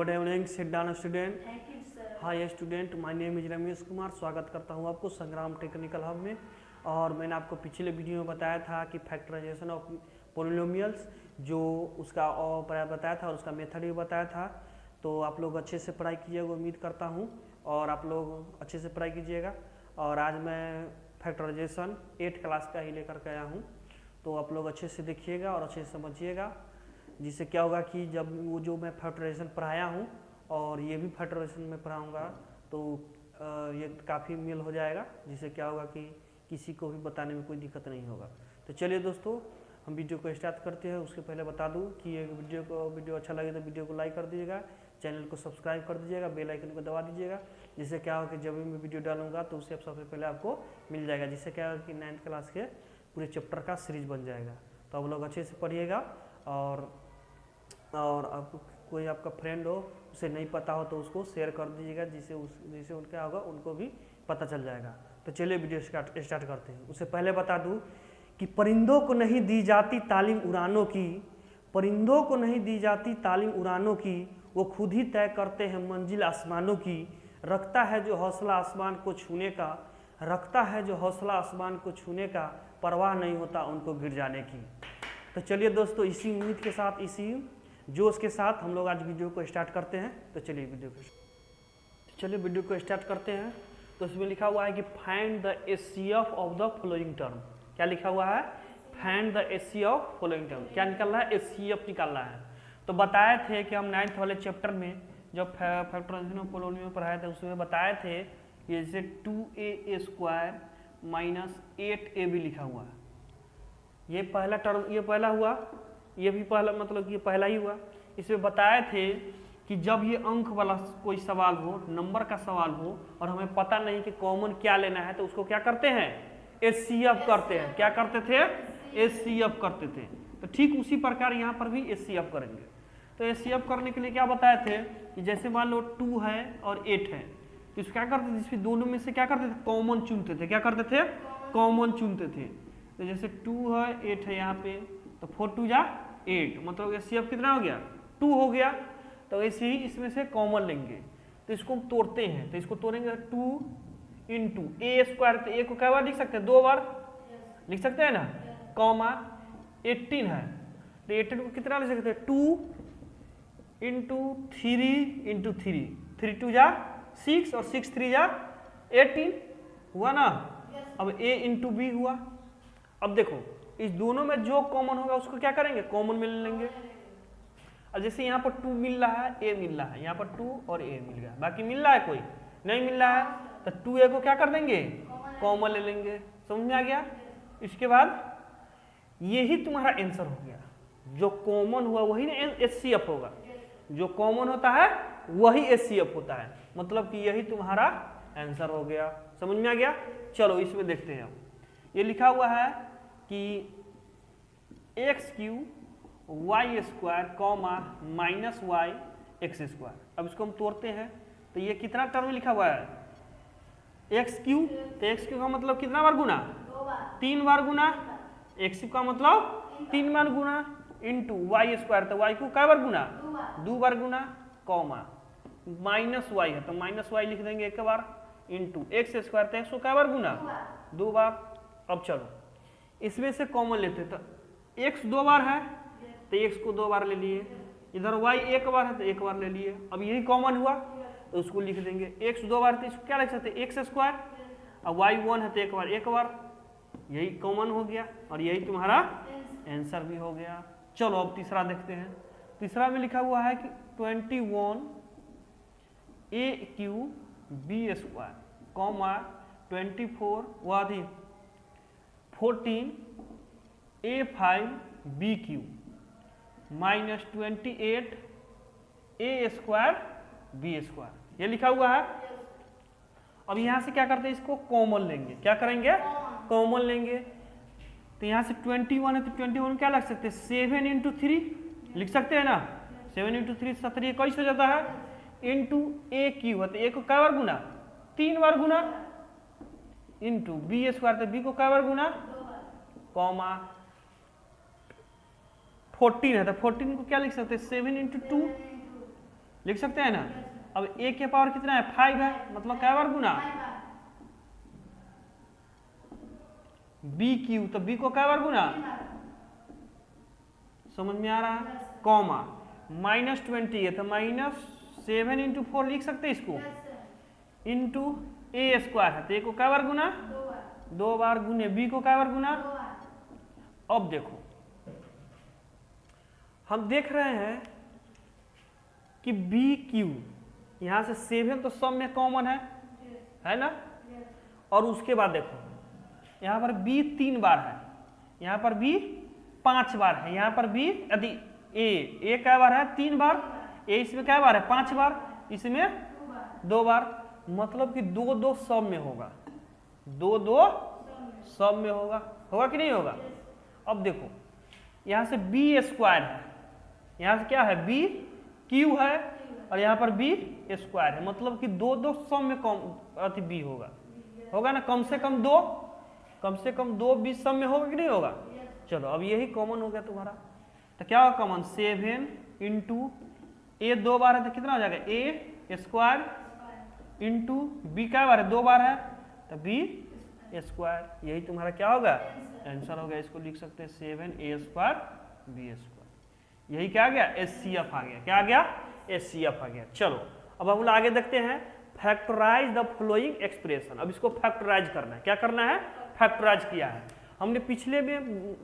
Good evening, sit down student. Thank you, sir. Hi student, my name is Ramesh Kumar. स्वागत करता हूं आपको संग्राम टेक्निकल हब में। और मैंने आपको पिछले वीडियो में बताया था कि फैक्टराइजेशन ऑफ पोलिनोमियल्स जो उसका बताया था और उसका मेथड भी बताया था। तो आप लोग अच्छे से पढ़ाई कीजिएगा, उम्मीद करता हूं, और आप लोग अच्छे से पढ़ाई कीजिएगा। और आज मैं फैक्टराइजेशन 8th क्लास का ही लेकर के आया हूँ, तो आप लोग अच्छे से देखिएगा और अच्छे से समझिएगा, जिससे क्या होगा कि जब वो जो मैं फैक्टराइजेशन पढ़ाया हूँ और ये भी फैक्टराइजेशन में पढ़ाऊँगा तो ये काफ़ी मेल हो जाएगा, जिससे क्या होगा कि किसी को भी बताने में कोई दिक्कत नहीं होगा। तो चलिए दोस्तों, हम वीडियो को स्टार्ट करते हैं। उसके पहले बता दूं कि ये वीडियो अच्छा लगे तो वीडियो को लाइक कर दीजिएगा, चैनल को सब्सक्राइब कर दीजिएगा, बेल आइकन को दबा दीजिएगा, जिससे क्या होगा कि जब भी मैं वीडियो डालूंगा तो उससे सबसे पहले आपको मिल जाएगा, जिससे क्या होगा कि 9th क्लास के पूरे चैप्टर का सीरीज बन जाएगा। तो आप लोग अच्छे से पढ़िएगा। और आपको कोई आपका फ्रेंड हो, उसे नहीं पता हो तो उसको शेयर कर दीजिएगा, जिससे उनका होगा उनको भी पता चल जाएगा। तो चलिए वीडियो स्टार्ट करते हैं। उससे पहले बता दूं कि परिंदों को नहीं दी जाती तालीम उड़ानों की, परिंदों को नहीं दी जाती तालीम उड़ानों की, वो खुद ही तय करते हैं मंजिल आसमानों की। रखता है जो हौसला आसमान को छूने का, रखता है जो हौसला आसमान को छूने का, परवाह नहीं होता उनको गिर जाने की। तो चलिए दोस्तों, इसी उम्मीद के साथ, इसी जोश के साथ हम लोग आज वीडियो को स्टार्ट करते हैं। तो चलिए वीडियो को स्टार्ट करते हैं। तो इसमें लिखा हुआ है कि find the HCF of the following term. क्या लिखा हुआ है? Find the HCF of following term. क्या निकालना है? एचसीएफ निकालना है। तो बताए थे कि हम 9th वाले चैप्टर में जब फैक्टराइजेशन ऑफ पोलिनोमियल पढ़ाए थे, उसमें बताए थे कि जैसे 2a² माइनस 8ab लिखा हुआ है। ये पहला टर्म, ये पहला हुआ, ये भी पहला, मतलब ये पहला ही हुआ। इसमें बताए थे कि जब ये अंक वाला कोई सवाल हो, नंबर का सवाल हो, और हमें पता नहीं कि कॉमन क्या लेना है, तो उसको क्या करते हैं? एचसीएफ करते हैं। क्या करते थे? एचसीएफ करते थे। तो ठीक उसी प्रकार यहाँ पर भी एचसीएफ करेंगे। तो एचसीएफ करने के लिए क्या बताए थे कि जैसे मान लो 2 है और 8 है, तो इसको क्या करते थे? इसमें दोनों में से क्या करते थे? कॉमन चुनते थे। क्या करते थे? कॉमन चुनते थे। तो जैसे 2 है, 8 है यहाँ पे, तो 4 2 जा 8, मतलब एचसीएफ कितना हो गया? 2 हो गया। तो ऐसे ही इसमें से कॉमन लेंगे, तो इसको हम तोड़ते हैं। तो इसको तोड़ेंगे 2 इंटू a², तो a को क्या बार लिख सकते हैं? 2 बार लिख सकते हैं ना, कॉमा 18 है, तो 18 को कितना लिख सकते हैं? 2 इंटू 3 इंटू 3, 3 2 जा 6 और 6 3 जा 18 हुआ ना। अब a इंटू बी हुआ। अब देखो, इस दोनों में जो कॉमन होगा उसको क्या करेंगे? कॉमन में ले लेंगे। अब जैसे यहाँ पर 2 मिल रहा है, a मिल रहा है, यहाँ पर 2 और a मिल गया, बाकी मिल रहा है कोई नहीं मिल रहा है, तो 2a को क्या कर देंगे? कॉमन ले लेंगे। समझ में आ गया? इसके बाद यही तुम्हारा आंसर हो गया। जो कॉमन हुआ वही ना एचसीएफ होगा, जो कॉमन होता है वही एचसीएफ होता है, मतलब कि यही तुम्हारा आंसर हो गया। समझ में आ गया? चलो इसमें देखते हैं। ये लिखा हुआ है कि x³ y² comma minus y x²। अब इसको हम तोड़ते हैं, तो ये कितना टर्म लिखा हुआ है? x³ तो x³ का मतलब कितना बार गुना? 3 बार गुना। x³ का मतलब 3 बार गुना, इंटू y², तो y को क्या बार गुना? 2 बार गुना, कॉमा माइनस y है तो माइनस y लिख देंगे 1 बार, इंटू x², तो x को क्या बार गुना? 2 बार। अब चलो इसमें से कॉमन लेते, तो x 2 बार है तो x को 2 बार ले लिए, इधर y 1 बार है तो 1 बार ले लिए। अब यही कॉमन हुआ तो उसको लिख देंगे। x 2 बार तो इसको क्या लिख सकते हैं? x²। अब y 1 है तो 1 बार, यही कॉमन हो गया और यही तुम्हारा आंसर भी हो गया। चलो अब तीसरा देखते हैं। तीसरा में लिखा हुआ है कि 21 a³ b² कॉमा 24 वादी 14 a5 b³ minus 28 a² b²। ये लिखा हुआ है। अब यहां से क्या करते हैं? इसको कॉमन लेंगे। क्या करेंगे? कॉमन लेंगे। तो यहां से 21 है तो 21 क्या लग सकते हैं? 7 इंटू 3 लिख सकते हैं ना। 7 इंटू 3 17 कैसे हो जाता है? इंटू a³ है तो a को क्या बार गुना? 3 बार गुना, इंटू b² तो b को क्या बार गुना? कॉमा 14 है तो 14 को क्या लिख सकते हैं? 7 इंटू 2 लिख सकते हैं ना। अब a के पावर कितना है 5 है, मतलब क्या बार गुना BQ, तो B को क्या बार गुना, समझ में आ रहा है, कॉमा -20 है तो -7 × 4 लिख सकते हैं इसको, इंटू a² है तो a को क्या बार गुना 2 बार गुने b को क्या बार गुना। अब देखो हम देख रहे हैं कि BQ यहां से 7 तो सब में कॉमन है ना, और उसके बाद देखो यहाँ पर b 3 बार है, यहाँ पर b 5 बार है, यहाँ पर b यदि a क्या बार है 3 बार, a इसमें क्या बार है 5 बार, इसमें 2 बार, मतलब कि 2 सब में होगा, 2 सब में होगा कि नहीं होगा। अब देखो यहाँ से b² है, यहाँ से क्या है BQ है और यहाँ पर b² है, मतलब कि 2 सब में कम b होगा ना, कम से कम 2 b सब में होगा कि नहीं होगा। चलो अब यही कॉमन हो गया तुम्हारा, तो क्या होगा कॉमन 7 इंटू a 2 बार है तो कितना हो जाएगा a² इंटू b क्या बार है 2 बार है तो b², यही तुम्हारा क्या होगा आंसर होगा। इसको लिख सकते हैं 7a² b², यही क्या आ गया HCF आ गया, क्या आ गया HCF आ गया। चलो अब हम लोग आगे देखते हैं, फैक्टराइज द फ्लोइंग एक्सप्रेशन। अब इसको फैक्टराइज करना है, क्या करना है फैक्टराइज किया है। हमने पिछले में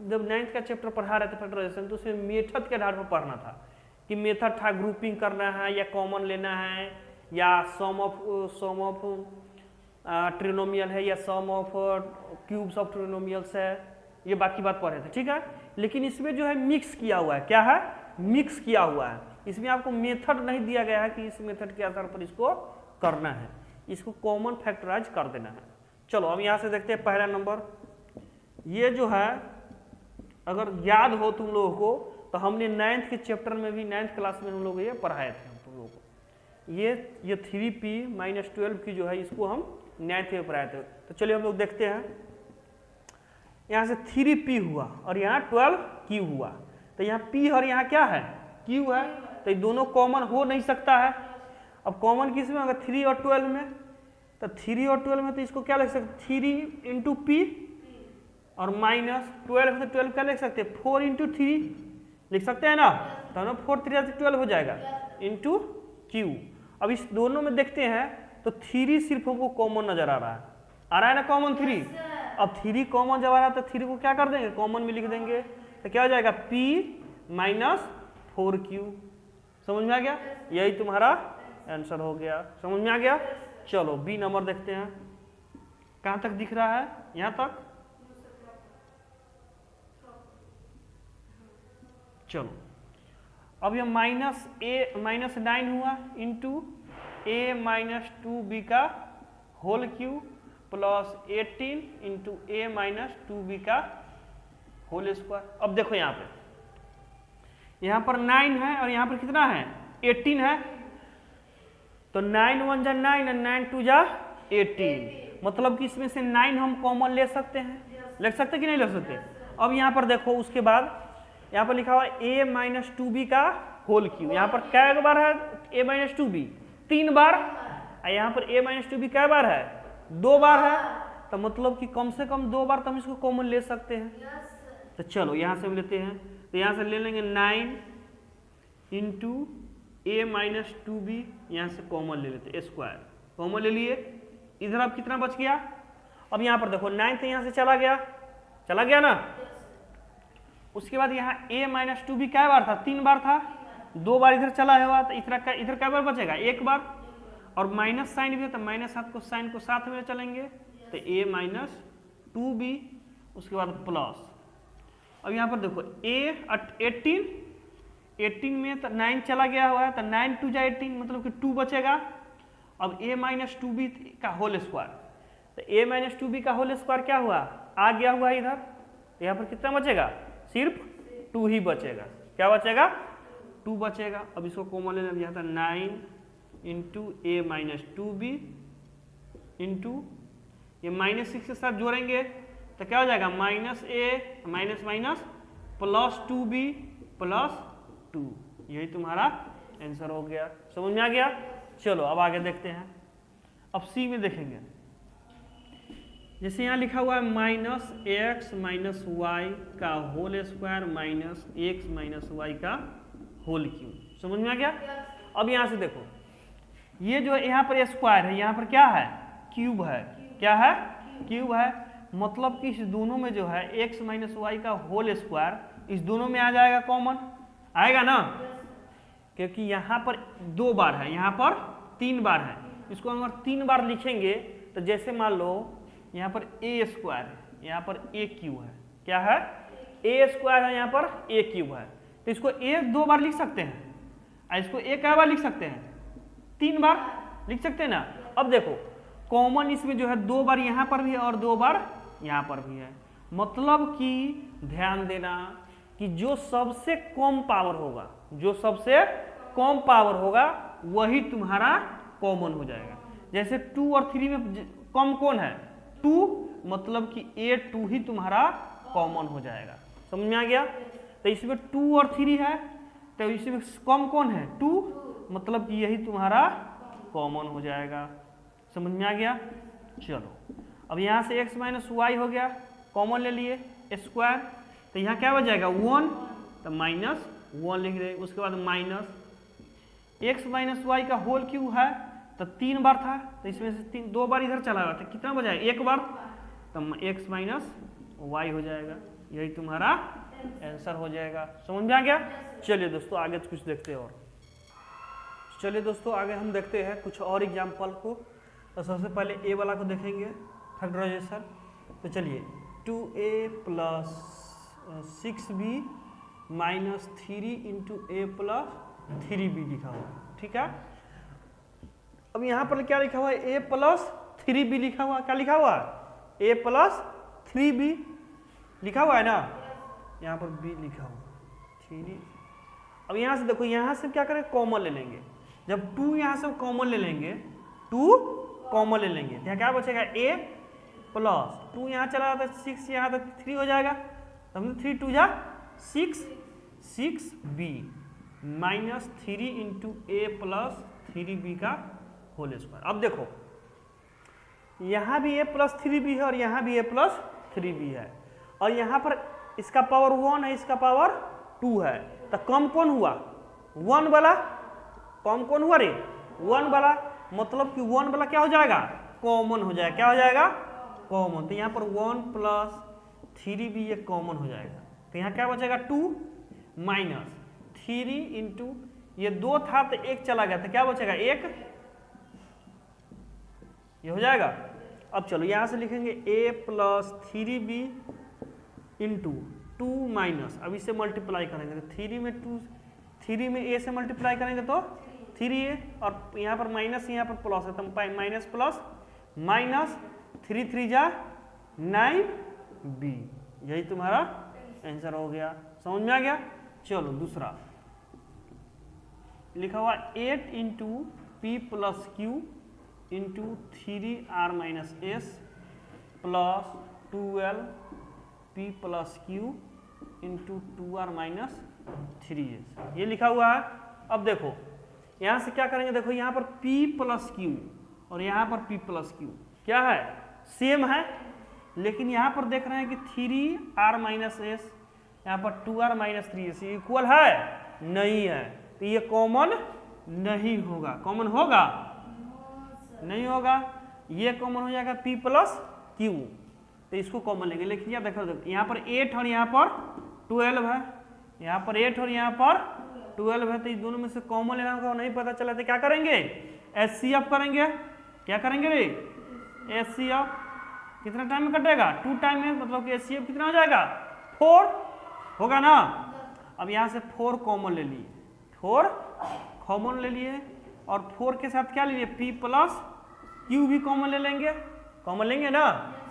जब 9th का चैप्टर पढ़ा रहे थे फैक्टराइजेशन, तो उसमें मेथड के आधार पर पढ़ना था कि मेथड था ग्रुपिंग करना है या कॉमन लेना है या सम ऑफ ट्रिनोमियल है या सम ऑफ क्यूब्स ऑफ ट्रिनोमियल्स है, ये बाकी बात पढ़े थे, ठीक है। लेकिन इसमें जो है मिक्स किया हुआ है, क्या है मिक्स किया हुआ है, इसमें आपको मेथड नहीं दिया गया है कि इस मेथड के आधार पर इसको करना है, इसको कॉमन फैक्टराइज कर देना है। चलो अब यहाँ से देखते हैं पहला नंबर, ये जो है अगर याद हो तुम लोगों को तो हमने 9th के चैप्टर में भी 9th क्लास में हम लोग ये पढ़ाए थे तुम लोगों को, ये 3p - 12 की जो है इसको हम 9th में पढ़ाए थे। तो चलिए हम लोग देखते हैं, यहाँ से 3p हुआ और यहाँ 12q हुआ, तो यहाँ p और यहाँ क्या है q है, तो ये दोनों कॉमन हो नहीं सकता है। अब कॉमन किस में होगा 3 और 12 में, तो 3 और 12 में तो इसको क्या लिख सकते 3 इंटू p और -12 है तो 12 क्या लिख सकते 4 इंटू 3 लिख सकते हैं ना, तो ना 4 3 से 12 हो जाएगा इंटू q। अब इस दोनों में देखते हैं तो 3 सिर्फ हमको कॉमन नजर आ रहा है ना कॉमन 3। अब 3 कॉमन जब आ रहा है तो 3 को क्या कर देंगे कॉमन में लिख देंगे, तो क्या हो जाएगा p - 4q। समझ में आ गया, यही तुम्हारा आंसर हो गया, समझ में आ गया। चलो बी नंबर देखते हैं, कहाँ तक दिख रहा है, यहाँ तक। चलो अब ये -9 हुआ इंटू a - 2b का whole cube plus 18 into a - 2b का होल स्क्वायर। अब देखो यहाँ पर 9 है और यहाँ पर कितना है 18 है, तो 9 1 जा 9 और 9 2 जा 18, मतलब कि इसमें से 9 हम कॉमन ले सकते हैं, ले सकते कि नहीं ले सकते। अब यहाँ पर देखो उसके बाद यहाँ पर लिखा हुआ a - 2b का होल क्यूब, यहाँ पर क्या बार है a - 2b 3 बार, और यहाँ पर a - 2b क्या बार है 2 बार है, तो मतलब कि कम से कम 2 बार तो हम इसको कॉमन ले सकते हैं। तो चलो यहाँ से हम लेते हैं, तो यहाँ से ले लेंगे 9 इंटू a - 2b, यहाँ से कॉमन ले लेते स्क्वायर, कॉमन ले लिए, इधर अब कितना बच गया। अब यहाँ पर देखो 9 तो यहाँ से चला गया ना, उसके बाद यहाँ a - 2b क्या बार था 3 बार था, 2 बार इधर चला हुआ, तो इधर क्या बार बचेगा 1 बार, और माइनस साइन भी है तो -7 को साइन को साथ में चलेंगे, तो a - 2b, उसके बाद प्लस। अब यहाँ पर देखो a 18 में तो 9 चला गया हुआ है, तो 9 2 जा 18, मतलब कि 2 बचेगा। अब a - 2b का होल स्क्वायर, तो a - 2b का होल स्क्वायर क्या हुआ आ गया हुआ इधर, तो यहाँ पर कितना बचेगा सिर्फ 2 ही बचेगा, क्या बचेगा 2 बचेगा। अब इसको कॉमन ले लिया था 9 इंटू a - 2b इंटू ये -6 के साथ जोड़ेंगे तो क्या हो जाएगा -a प्लस 2b प्लस 2, यही तुम्हारा आंसर हो गया। समझ में आ गया। चलो अब आगे देखते हैं। अब सी में देखेंगे, जैसे यहाँ लिखा हुआ है माइनस एक्स माइनस वाई का whole square minus X minus Y का होल क्यूब। समझ में आ गया। अब यहाँ से देखो, ये जो यहाँ पर स्क्वायर है, यहाँ पर क्या है, क्यूब है। क्या है, क्यूब है। मतलब कि इस दोनों में जो है एक्स माइनस वाई का होल स्क्वायर इस दोनों में आ जाएगा, कॉमन आएगा ना, क्योंकि यहाँ पर 2 बार है, यहाँ पर 3 बार है। इसको अगर 3 बार लिखेंगे तो जैसे मान लो यहाँ पर ए स्क्वायर है, यहाँ पर ए क्यूब है। क्या है, ए स्क्वायर है, यहाँ पर ए क्यूब है। तो इसको ए 2 बार लिख सकते हैं और इसको ए क्या बार लिख सकते हैं, 3 बार लिख सकते हैं ना। अब देखो कॉमन इसमें जो है 2 बार यहाँ पर भी है और 2 बार यहाँ पर भी है। मतलब कि ध्यान देना कि जो सबसे कम पावर होगा, जो सबसे कम पावर होगा वही तुम्हारा कॉमन हो जाएगा। जैसे 2 और 3 में कम कौन है, 2, मतलब कि A2 ही तुम्हारा कॉमन हो जाएगा। समझ में आ गया। तो इसमें 2 और 3 है, तो इसमें कम कौन है, 2, मतलब कि यही तुम्हारा कॉमन हो जाएगा। समझ में आ गया। चलो अब यहाँ से x माइनस वाई हो गया, कॉमन ले लिए स्क्वायर, तो यहाँ क्या हो जाएगा 1, तो माइनस 1 लिख रहे। उसके बाद माइनस x माइनस वाई का होल क्यूब है, तो 3 बार था, तो इसमें से 2 बार इधर चला गया, तो कितना बचा, 1 बार, तो x माइनस वाई हो जाएगा। यही तुम्हारा आंसर हो जाएगा। समझ में आ गया। चलिए दोस्तों आगे कुछ देखते हैं और। चलिए दोस्तों आगे हम देखते हैं कुछ और एग्जाम्पल को। तो सबसे पहले ए वाला को देखेंगे, फैक्टराइजेशन। तो चलिए 2a plus 6b minus 3 into A plus 3b लिखा हुआ है। ठीक है। अब यहाँ पर क्या लिखा हुआ है, a प्लस 3b लिखा हुआ। क्या लिखा हुआ है, a प्लस 3b लिखा हुआ है ना, यहाँ पर b लिखा हुआ 3। अब यहाँ से देखो, यहाँ से क्या करें, कॉमन ले लेंगे। जब 2 यहाँ से कॉमन ले लेंगे, 2 कॉमन ले लेंगे, यहाँ क्या बचेगा, a प्लस 2 यहाँ चला जाता है 6, यहाँ तक 3 हो जाएगा। तब 3 2 जा 6, 6b minus 3 into A plus 3b का होल स्क्वायर। अब देखो यहाँ भी a प्लस 3b है और यहाँ भी a प्लस 3b है, और यहाँ पर इसका पावर 1 है, इसका पावर 2 है। तो कम कौन हुआ, 1 वाला कम कौन हुआ रे, 1 वाला। मतलब कि 1 वाला क्या हो जाएगा, कॉमन हो जाएगा। क्या हो जाएगा, कॉमन। तो यहाँ पर 1 प्लस 3b ये कॉमन हो जाएगा। तो यहाँ क्या बचेगा, 2 माइनस 3 इंटू ये 2 था तो 1 चला गया, तो क्या बचेगा 1, ये हो जाएगा। अब चलो यहाँ से लिखेंगे a plus 3b into 2 minus, अब इसे मल्टीप्लाई करेंगे तो 3 में 2, 3 में a से मल्टीप्लाई करेंगे तो 3a, और यहाँ पर माइनस यहाँ पर प्लस है, तो माइनस प्लस माइनस 3 3 जा 9b। यही तुम्हारा आंसर हो गया। समझ में आ गया। चलो दूसरा लिखा हुआ 8 into P plus Q into 3r minus S plus 12 P plus Q into 2r minus 3s, ये लिखा हुआ है। अब देखो यहाँ से क्या करेंगे, देखो यहाँ पर p प्लस क्यू और यहाँ पर p प्लस क्यू क्या है, सेम है, लेकिन यहाँ पर देख रहे हैं कि 3r माइनस एस, यहाँ पर 2r माइनस 3s इक्वल है, नहीं है, तो ये कॉमन नहीं होगा। कॉमन होगा, नहीं होगा। ये कॉमन हो जाएगा p प्लस क्यू, तो इसको कॉमन लेंगे। लेकिन यह देखो यहाँ पर 8 और यहाँ पर 12 है, यहाँ पर 8 और यहाँ पर 12 है, तो इस दोनों में से कॉमन लेना होगा। नहीं पता चला तो क्या करेंगे, HCF करेंगे। क्या करेंगे रे, HCF। कितना टाइम में कटेगा, 2 टाइम में, मतलब कि HCF कितना हो जाएगा, 4 होगा ना। अब यहाँ से 4 कॉमन ले लिए, 4 कॉमन ले लिए, और 4 के साथ क्या ले लिए, p प्लस क्यू भी कॉमन ले लेंगे। कॉमन लेंगे ना,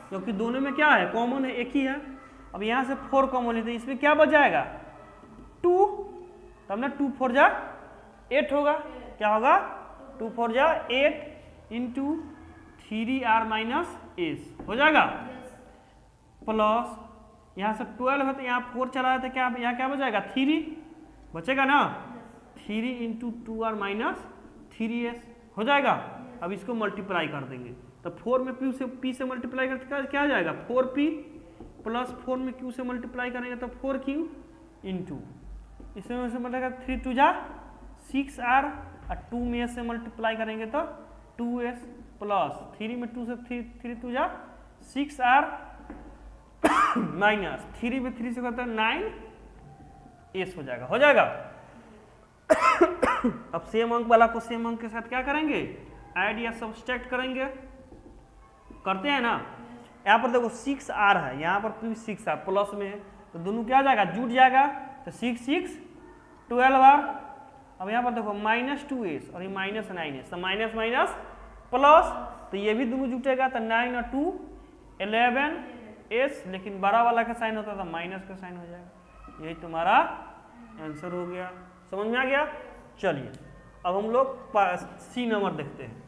क्योंकि दोनों में क्या है, कॉमन है, एक ही है। अब यहाँ से 4 कॉमन लेते हैं, इसमें क्या बच जाएगा, 2, तब ना 2 4 जा 8 होगा। क्या होगा, 2 4 जा 8 इंटू 3r माइनस एस हो जाएगा, प्लस यहाँ से 12 है तो यहाँ 4 चला है, तो क्या यहाँ क्या बचेगा, 3 बचेगा ना, 3 इंटू 2r माइनस 3s हो जाएगा। अब इसको मल्टीप्लाई कर देंगे तो 4 में p से मल्टीप्लाई करते क्या आ जाएगा 4p प्लस 4 में q से मल्टीप्लाई करेंगे तो 4q इंटू इसमें से मिलेगा 3 2 जा 6r और 2 में s से मल्टीप्लाई करेंगे तो 2s प्लस 3 में 2 से 3 2 जा 6r माइनस 3 में 3 से करते हैं 9s हो जाएगा। अब सेम अंक वाला को सेम अंक के साथ क्या करेंगे ऐड या सब्सट्रैक्ट करेंगे, करते हैं ना। यहाँ पर देखो 6r है, यहाँ पर भी 6r प्लस में है तो दोनों क्या हो जाएगा जुट जाएगा तो 6 6 12r। अब यहाँ पर देखो माइनस 2s और ये माइनस 9s तो माइनस माइनस प्लस तो ये भी दोनों जुटेगा तो 9 और 2 11s, लेकिन बड़ा वाला का साइन होता था माइनस का साइन हो जाएगा। यही तुम्हारा आंसर हो गया। समझ में आ गया। चलिए अब हम लोग सी नंबर देखते हैं।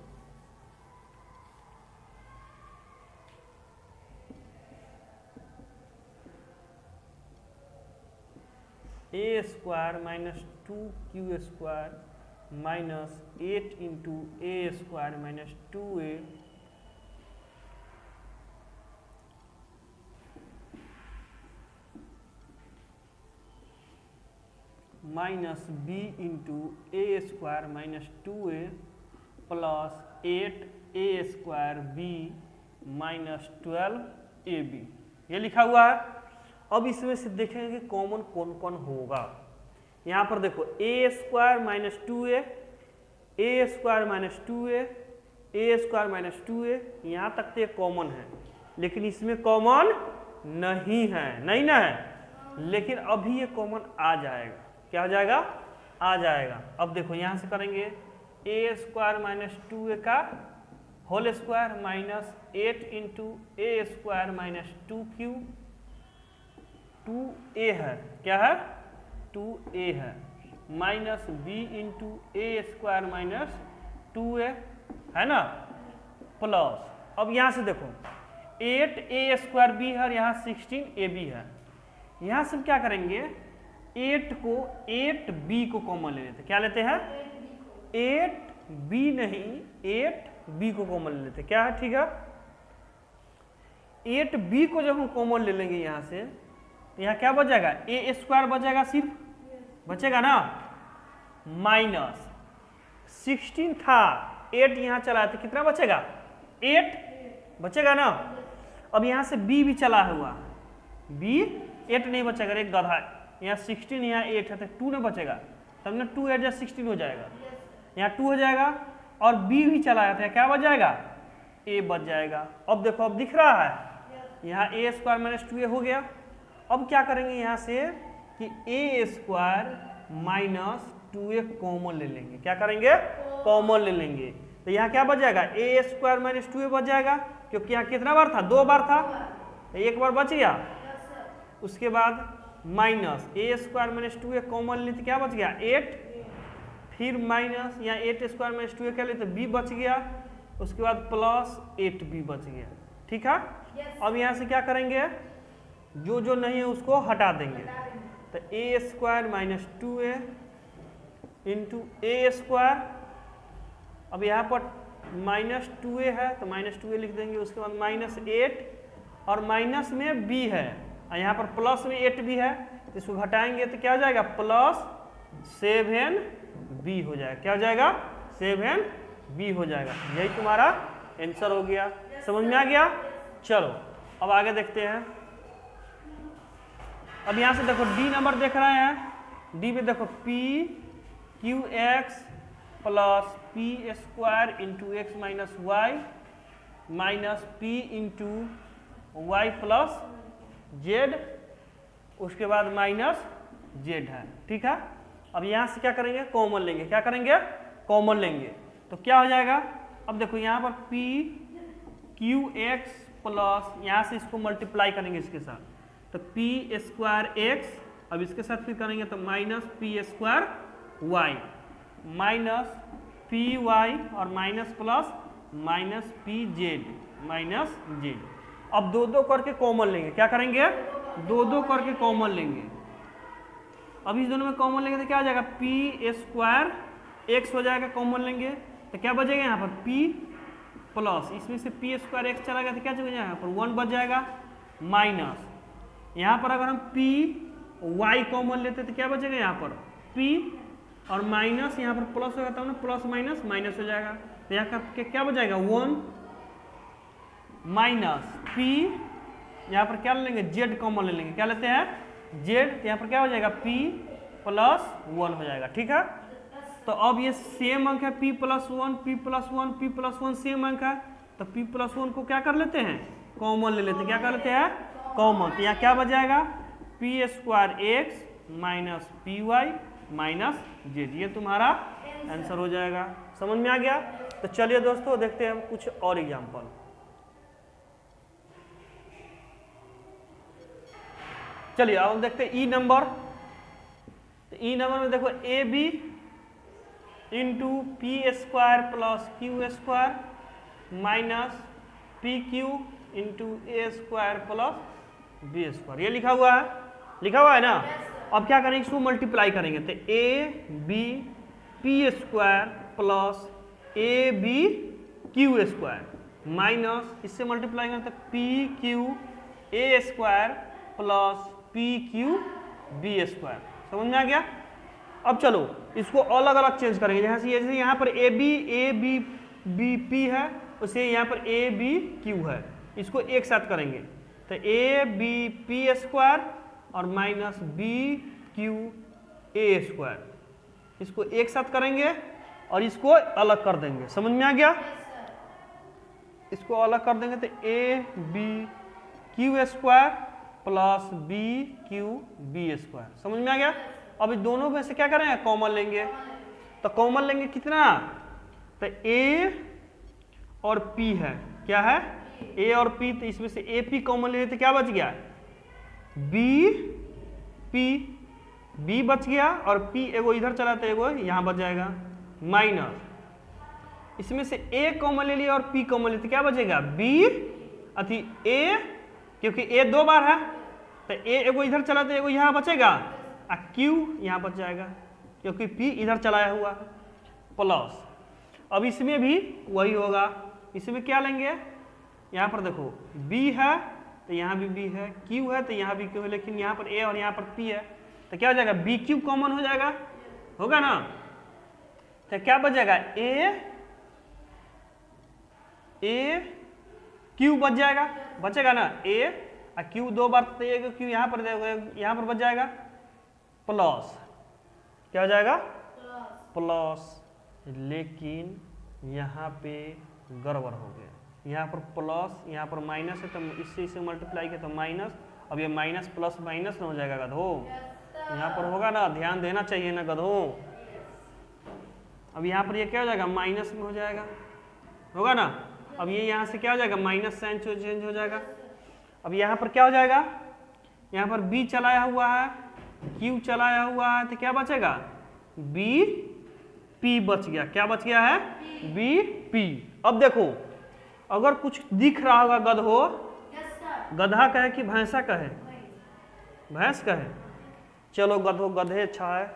A square minus 2q square minus 8 into A square minus 2a minus b into A square minus 2a plus 8a square b minus 12ab ये लिखा हुआ है। अब इसमें से देखेंगे कॉमन कौन कौन होगा। यहाँ पर देखो ए स्क्वायर माइनस 2a ए स्क्वायर माइनस 2a ए स्क्वायर माइनस 2a यहाँ तक तो कॉमन है, लेकिन इसमें कॉमन नहीं है, नहीं ना है, लेकिन अभी ये कॉमन आ जाएगा। क्या हो जाएगा आ जाएगा। अब देखो यहाँ से करेंगे ए स्क्वायर माइनस 2a का होल स्क्वायर माइनस 8 इंटू ए स्क्वायर माइनस 2q 2a है, क्या है 2a है, माइनस b इंटू ए स्क्वायर माइनस 2a है ना, प्लस अब यहाँ से देखो 8a स्क्वायर b है और यहाँ 16ab है। यहाँ से क्या करेंगे 8 को 8b को कॉमन ले लेते, क्या लेते हैं 8b नहीं 8b को कॉमन ले लेते, क्या है ठीक है। 8b को जब हम कॉमन ले लेंगे यहाँ से तो यहाँ क्या बच जाएगा ए स्क्वायर बच जाएगा, सिर्फ बचेगा ना, माइनस 16 था 8 यहाँ चला तो कितना बचेगा 8 बचेगा ना। अब यहाँ से b भी चला हुआ, b 8 नहीं बचेगा, एक गधा यहाँ 16 यहाँ 8 है तो 2 नहीं बचेगा, तब ना 2 8 16 हो जाएगा, यहाँ 2 हो जाएगा और b भी चला जाता है, क्या बच जाएगा a बच जाएगा। अब देखो अब दिख रहा है यहाँ ए स्क्वायर माइनस 2a हो गया। अब क्या करेंगे यहाँ से कि ए स्क्वायर माइनस 2a कॉमन ले लेंगे, क्या करेंगे कॉमन ले लेंगे तो यहाँ क्या बच जाएगा ए स्क्वायर माइनस 2a बच जाएगा, क्योंकि यहाँ कितना बार था 2 बार था तो एक बार बच गया। उसके बाद माइनस ए स्क्वायर माइनस 2a कॉमन लेते क्या बच गया 8, फिर माइनस यहाँ 8 स्क्वायर माइनस 2a क्या लेते b बच गया, उसके बाद प्लस 8b बच गया, ठीक है। अब यहाँ से क्या करेंगे जो जो नहीं है उसको हटा देंगे तो ए स्क्वायर माइनस 2a इंटू ए स्क्वायर, अब यहाँ पर माइनस 2a है तो माइनस 2a लिख देंगे, उसके बाद माइनस 8 और माइनस में b है और यहाँ पर प्लस में 8 भी है तो इसको घटाएंगे तो क्या हो जाएगा प्लस 7b हो जाएगा, क्या हो जाएगा 7b हो जाएगा। यही तुम्हारा आंसर हो गया। समझ में आ गया। चलो अब आगे देखते हैं। अब यहाँ से देखो डी नंबर देख रहे हैं, डी में देखो p q x plus p square into x minus y minus p into y plus z, उसके बाद माइनस जेड है, ठीक है। अब यहाँ से क्या करेंगे कॉमन लेंगे, क्या करेंगे कॉमन लेंगे तो क्या हो जाएगा। अब देखो यहाँ पर p q x प्लस यहाँ से इसको मल्टीप्लाई करेंगे इसके साथ तो p स्क्वायर x, अब इसके साथ फिर करेंगे तो minus p square y minus P Y और minus plus minus P Z minus Z. अब दो दो करके कॉमन लेंगे, क्या करेंगे दो दो करके कॉमन लेंगे अब इस दोनों में कॉमन लेंगे तो क्या हो जाएगा, पी स्क्वायर एक्स हो जाएगा, कॉमन लेंगे तो क्या बचेगा यहाँ पर पी प्लस, इसमें से पी स्क्वायर एक्स चला गया तो क्या चलेगा यहाँ पर 1 बच जाएगा, माइनस यहाँ पर अगर हम पी वाई कॉमन लेते तो क्या बचेगा यहाँ पर पी और माइनस यहाँ पर प्लस होगा तब ना प्लस माइनस माइनस हो जाएगा, तो यहाँ का क्या बच जाएगा 1 माइनस पी, यहाँ पर क्या ले लेंगे जेड कॉमन ले लेंगे, क्या लेते हैं जेड, तो यहाँ पर क्या हो जाएगा p प्लस 1 हो जाएगा। ठीक है, तो अब ये सेम अंक है p plus 1 p plus 1 p plus 1 same अंक है, तो p प्लस 1 को क्या कर लेते हैं कॉमन ले लेते हैं, क्या कर लेते हैं कॉमन, तो यहाँ क्या बच जाएगा p square x minus P y minus z, ये तुम्हारा आंसर हो जाएगा। समझ में आ गया? तो चलिए दोस्तों देखते हैं हम कुछ और एग्जाम्पल। चलिए अब हम देखते हैं ई नंबर। तो ई नंबर में देखो a b into p square plus q square minus p q into A square plus b square, ये लिखा हुआ है ना। अब क्या करेंगे, इसको मल्टीप्लाई करेंगे तो a b p square plus a b q square minus इससे मल्टीप्लाई करें तो p q a square plus p q b square. समझ में आ गया? अब चलो इसको अलग अलग चेंज करेंगे, जैसे यहाँ पर ए बी बी पी है, उसे यहाँ पर ए बी क्यू है, इसको एक साथ करेंगे तो ए बी पी स्क्वायर और minus b q a square, इसको एक साथ करेंगे और इसको अलग कर देंगे। समझ में आ गया? इसको अलग कर देंगे तो a b q square plus b q b square. समझ में आ गया? अब इस दोनों में से क्या करेंगे कॉमन लेंगे, तो कॉमन लेंगे कितना, तो ए और पी है, क्या है ए और पी, तो इसमें से ए पी कॉमन ले तो क्या बच गया बी पी, बी बच गया और पी एगो इधर चला तो एगो यहाँ बच जाएगा, माइनस इसमें से ए कॉमन ले लिया और पी कॉमन ले तो क्या बचेगा बी अथी ए, क्योंकि ए दो बार है तो ए एगो इधर चला तो एगो यहाँ बचेगा और क्यू यहाँ बच जाएगा क्योंकि पी इधर चलाया हुआ है, प्लस अब इसमें भी वही होगा, इसमें क्या लेंगे, यहाँ पर देखो b है तो यहाँ भी b है, q है तो यहाँ भी q है, लेकिन यहाँ पर a और यहाँ पर p है तो क्या हो जाएगा बी क्यू कॉमन हो जाएगा, होगा ना, तो क्या बचेगा a q बच जाएगा, बचेगा ना a और q दो बार तो एक q यहाँ पर बच जाएगा, प्लस क्या हो जाएगा प्लस, लेकिन यहाँ पे गड़बड़ हो गया, यहाँ पर प्लस यहाँ पर माइनस है तो इससे मल्टीप्लाई किया तो माइनस, अब ये माइनस प्लस माइनस न हो जाएगा गधो, यहाँ पर होगा ना, ध्यान देना चाहिए ना गधो। अब यहाँ पर ये क्या हो जाएगा माइनस में हो जाएगा, होगा ना, अब ये यहाँ से क्या हो जाएगा माइनस साइन चेंज हो जाएगा। अब यहाँ पर क्या हो जाएगा, यहाँ पर बी चलाया हुआ है क्यू चलाया हुआ है तो क्या बचेगा बी पी बच गया, क्या बच गया है बी पी। अब देखो अगर कुछ दिख रहा होगा गधो, गधा कहे कि भैंसा कहे, भैंस कहे, चलो गधो गधे अच्छा है,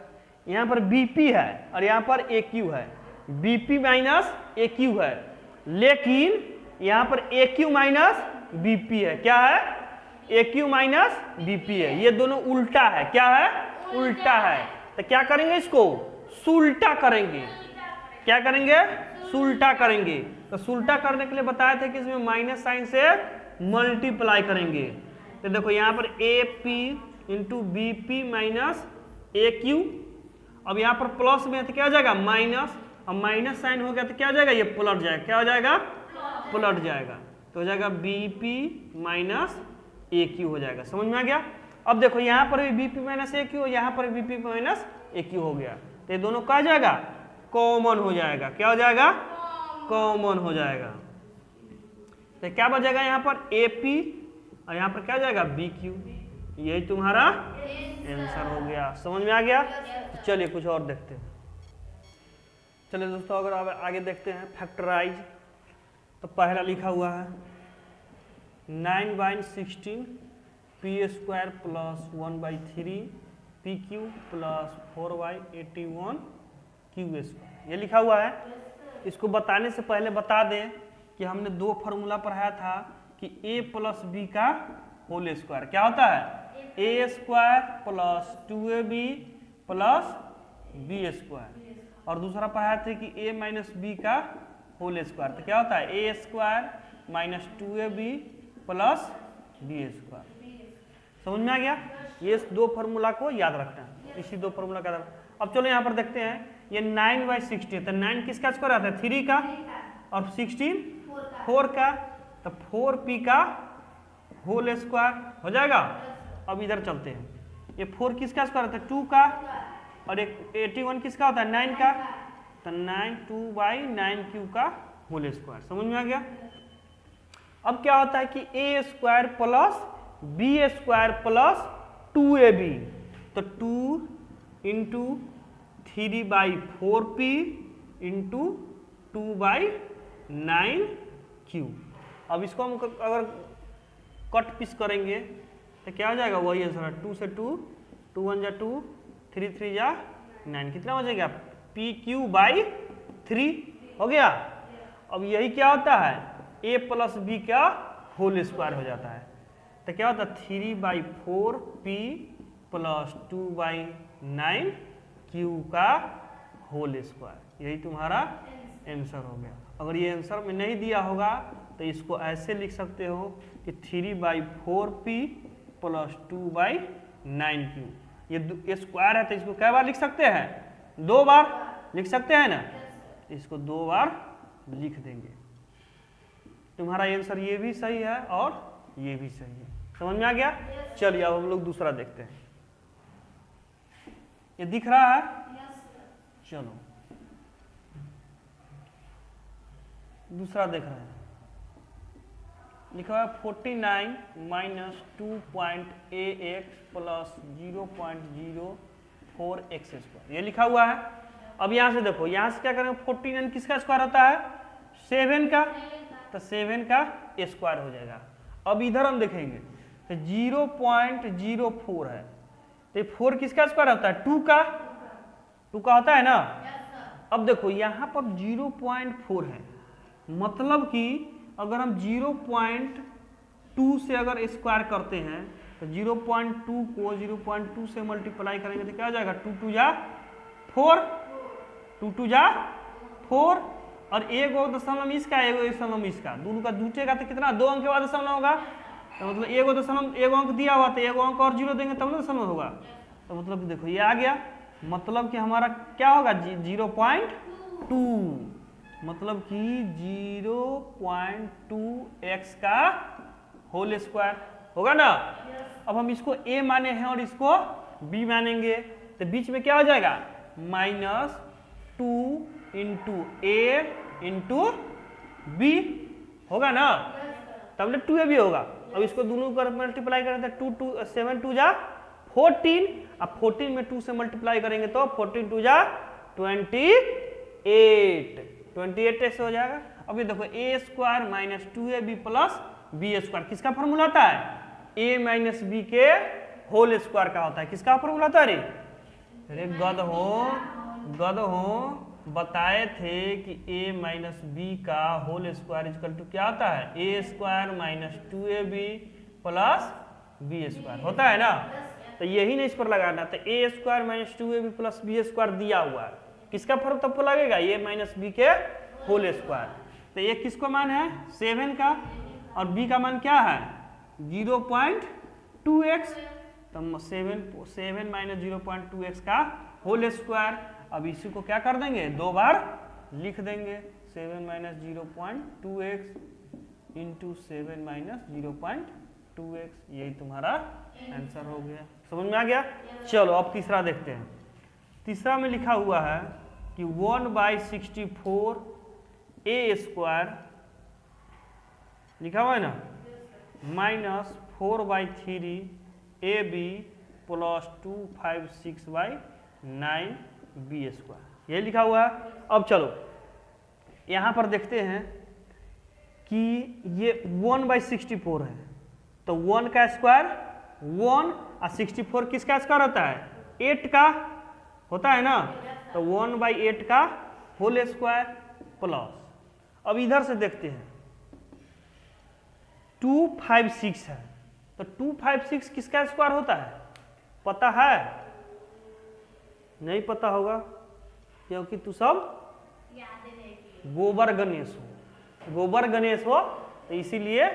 यहाँ पर बीपी है और यहाँ पर ए क्यू है, बीपी माइनस ए क्यू है, लेकिन यहाँ पर ए क्यू माइनस बीपी है, क्या है ए क्यू माइनस बीपी है, ये दोनों उल्टा है, क्या है उल्टा है, तो क्या करेंगे इसको सुल्टा करेंगे, क्या करेंगे सुल्टा करेंगे। तो सुल्टा करने के लिए बताए थे कि इसमें माइनस साइन से मल्टीप्लाई करेंगे, तो देखो यहाँ पर a p into b p minus a q, अब यहाँ पर प्लस में तो क्या हो जाएगा माइनस, अब माइनस साइन हो गया तो क्या हो जाएगा ये पलट जाएगा, क्या हो जाएगा पलट जाएगा, तो हो जाएगा B p minus a Q हो जाएगा। समझ में आ गया? अब देखो यहाँ पर भी B p minus a Q, यहाँ पर B p minus a Q हो गया, तो ये दोनों क्या हो जाएगा कॉमन हो जाएगा, क्या हो जाएगा कॉमन हो जाएगा, तो क्या बचेगा यहाँ पर ए पी और यहाँ पर क्या हो जाएगा बी क्यू, यही तुम्हारा आंसर हो गया। समझ में आ गया? तो चलिए कुछ और देखते हैं। चलिए दोस्तों अगर अब आगे देखते हैं फैक्टराइज, तो पहला लिखा हुआ है 9/16 P square plus 1/3 P Q plus 4y81 Q square, ये लिखा हुआ है। इसको बताने से पहले बता दें कि हमने दो फॉर्मूला पढ़ाया था कि a प्लस बी का होल स्क्वायर क्या होता है, a square plus 2ab plus b square, और दूसरा पढ़ाया था कि a माइनस बी का होल स्क्वायर, तो क्या होता है a square minus 2ab plus b square. समझ में आ गया? ये दो फॉर्मूला को याद रखना है, इसी दो फॉर्मूला का याद। अब चलो यहाँ पर देखते हैं, ये 9/16, तो 9 किसका स्क्वायर आता है, 3 का, और 16 4 का, तो 4p का होल स्क्वायर हो जाएगा। अब इधर चलते हैं, ये 4 किसका स्क्वायर होता है, 2 का, और एक 81 किसका होता है, 9 का, तो 9 2/9 का होल स्क्वायर। समझ में आ गया? अब क्या होता है कि a square plus b square plus 2ab, तो 2 इंटू 3/4p इंटू 2/9q। अब इसको हम अगर कट पीस करेंगे तो क्या हो जाएगा, वही आंसर है, 2 से 2, 2 1 जा 2, 3 3 जा 9, कितना हो जाएगा, pq/3 हो गया। अब यही क्या होता है, a प्लस बी का होल स्क्वायर हो जाता है, तो क्या होता है 3/4p प्लस 2/9q का होल स्क्वायर। यही तुम्हारा आंसर हो गया। अगर ये आंसर में नहीं दिया होगा तो इसको ऐसे लिख सकते हो कि 3/4p प्लस 2/9q। ये स्क्वायर है तो इसको कै बार लिख सकते हैं, 2 बार लिख सकते हैं ना, इसको 2 बार लिख देंगे। तुम्हारा आंसर ये भी सही है और ये भी सही है। समझ में आ गया? चलिए अब हम लोग दूसरा देखते हैं। ये दिख रहा है? चलो दूसरा देख रहे हैं। लिखा है 49 minus 2.ax plus 0.04x square, ये लिखा हुआ है। अब यहाँ से देखो, यहाँ से क्या करेंगे, 49 किसका स्क्वायर होता है, 7 का, तो 7 का स्क्वायर हो जाएगा। अब इधर हम देखेंगे तो 0.04 है, तो 4 किसका स्क्वायर होता है, 2 का होता है ना। अब देखो यहाँ पर 0.4 है, मतलब कि अगर हम 0.2 से अगर स्क्वायर करते हैं तो 0.2 को 0.2 से मल्टीप्लाई करेंगे तो क्या हो जाएगा, 2 2 जा 4, 2 2 जा 4, और एगो दशमलव इसका, एगो दशमलव इसका, दोनों का जुटेगा तो कितना, 2 अंक के बाद दशमलव होगा, तो मतलब एगो दशमलव, एगो अंक दिया हुआ तो एगो अंक और 0 देंगे तब ना दशमलव होगा। तो मतलब देखो ये आ गया, मतलब कि हमारा क्या होगा, 0.2, मतलब कि 0.2x का होल स्क्वायर होगा ना। अब हम इसको a माने हैं और इसको b मानेंगे, तो बीच में क्या हो जाएगा, -2 इंटू a इंटू b होगा ना, तब ना 2ab होगा। अब इसको दोनों को मल्टीप्लाई करें तो 7 2 जा 14, अब 14 में 2 से मल्टीप्लाई करेंगे तो 14 2 जा 28 ऐसे हो जाएगा। अब ये देखो a square minus 2ab plus b square किसका फॉर्मूला होता है, a माइनस बी के होल स्क्वायर का होता है। किसका फॉर्मूला होता है, अरे गध हो बताए थे कि a माइनस बी का होल स्क्वायर इक्वल टू क्या होता है, a square minus 2ab plus b square होता है ना। तो यही नहीं इस पर लगाना, तो a square minus 2ab plus b square दिया हुआ है, किसका फर्क तब लगेगा, a माइनस बी के होल स्क्वायर। तो ये किसको मान है, 7 का, और b का मान क्या है 0.2x, तो 7 माइनस 0.2x का होल स्क्वायर। अब इसी को क्या कर देंगे, 2 बार लिख देंगे, 7 minus 0.2x into 7 minus 0.2x, यही तुम्हारा आंसर हो गया। समझ में आ गया? चलो अब तीसरा देखते हैं। तीसरा में लिखा हुआ है कि 1/64 a स्क्वायर लिखा हुआ है ना, माइनस 4/3 ab प्लस 256/9 बी स्क्वायर, ये लिखा हुआ है। अब चलो यहाँ पर देखते हैं कि ये 1/64 है, तो 1 का स्क्वायर 1 और 64 किसका स्क्वायर होता है, 8 का होता है ना, तो 1/8 का होल स्क्वायर प्लस, अब इधर से देखते हैं 256 है, तो 256 किसका स्क्वायर होता है पता है? नहीं पता होगा क्योंकि तू सब गोबर गणेश हो तो इसीलिए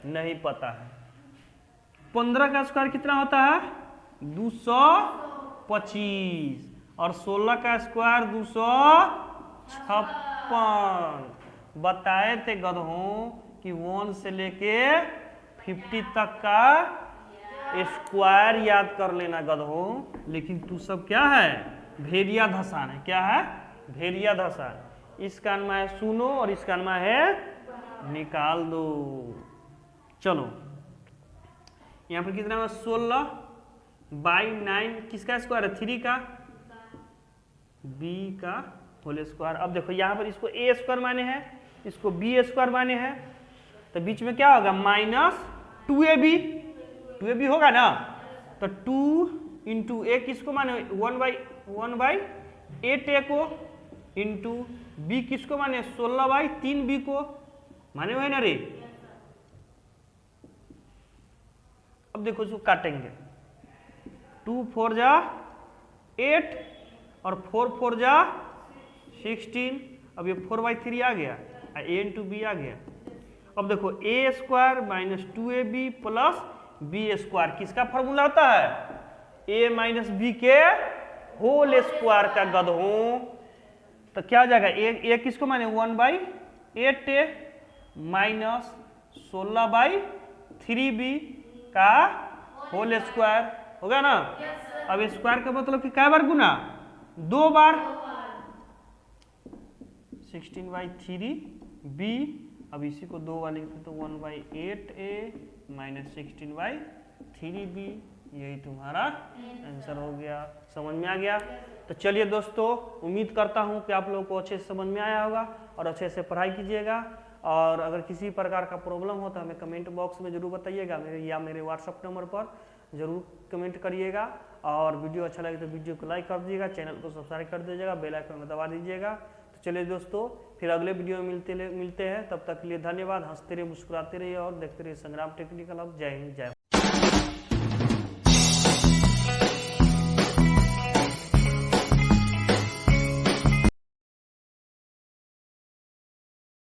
नहीं पता है। 15 का स्क्वायर कितना होता है 225, और 16 का स्क्वायर 256। बताए थे गधों कि 1 से लेके 50 तक का स्क्वायर याद कर लेना गधों, लेकिन तू सब क्या है भेड़िया धसान है। क्या है भेड़िया धसान। इसका अनुमान है सुनो और इसका अनुमान है निकाल दो। चलो यहाँ पर कितना है 16/9 किसका स्क्वायर है 3 का b का होल स्क्वायर। अब देखो यहाँ पर इसको a स्क्वायर माने हैं, इसको b स्क्वायर माने हैं, तो बीच में क्या होगा -2ab होगा ना, तो 2 इंटू a किसको माने 1/8a को, इंटू b किसको माने 16/3b को माने हुए ना रे। अब देखो इसको काटेंगे 2 4 जा 8 और 4 4 जा 16, अब ये 4/3 आ गया, a इंटू बी आ गया। अब देखो a square minus 2ab plus b square किसका फॉर्मूला होता है a माइनस बी के होल स्क्वायर का गधों, तो क्या हो जाएगा a किसको माने 1/8a माइनस 16/3b का होल स्क्वायर होगा ना। अब स्क्वायर का मतलब कि कै बार गुना 2 बार, 16/3b, अब इसी को 2 वाले तो 1/8a माइनस 16/3b, यही तुम्हारा आंसर हो गया। समझ में आ गया? तो चलिए दोस्तों, उम्मीद करता हूँ कि आप लोगों को अच्छे से समझ में आया होगा और अच्छे से पढ़ाई कीजिएगा। और अगर किसी प्रकार का प्रॉब्लम हो तो हमें कमेंट बॉक्स में जरूर बताइएगा, मेरे व्हाट्सअप नंबर पर जरूर कमेंट करिएगा। और वीडियो अच्छा लगे तो वीडियो को लाइक कर दीजिएगा, चैनल को सब्सक्राइब कर दीजिएगा, बेल आइकन में दबा दीजिएगा। तो चलिए दोस्तों, फिर अगले वीडियो में मिलते हैं। तब तक के लिए धन्यवाद। हंसते रहिए, मुस्कुराते रहिए और देखते रहिए संग्राम टेक्निकल हब। जय हिंद, जय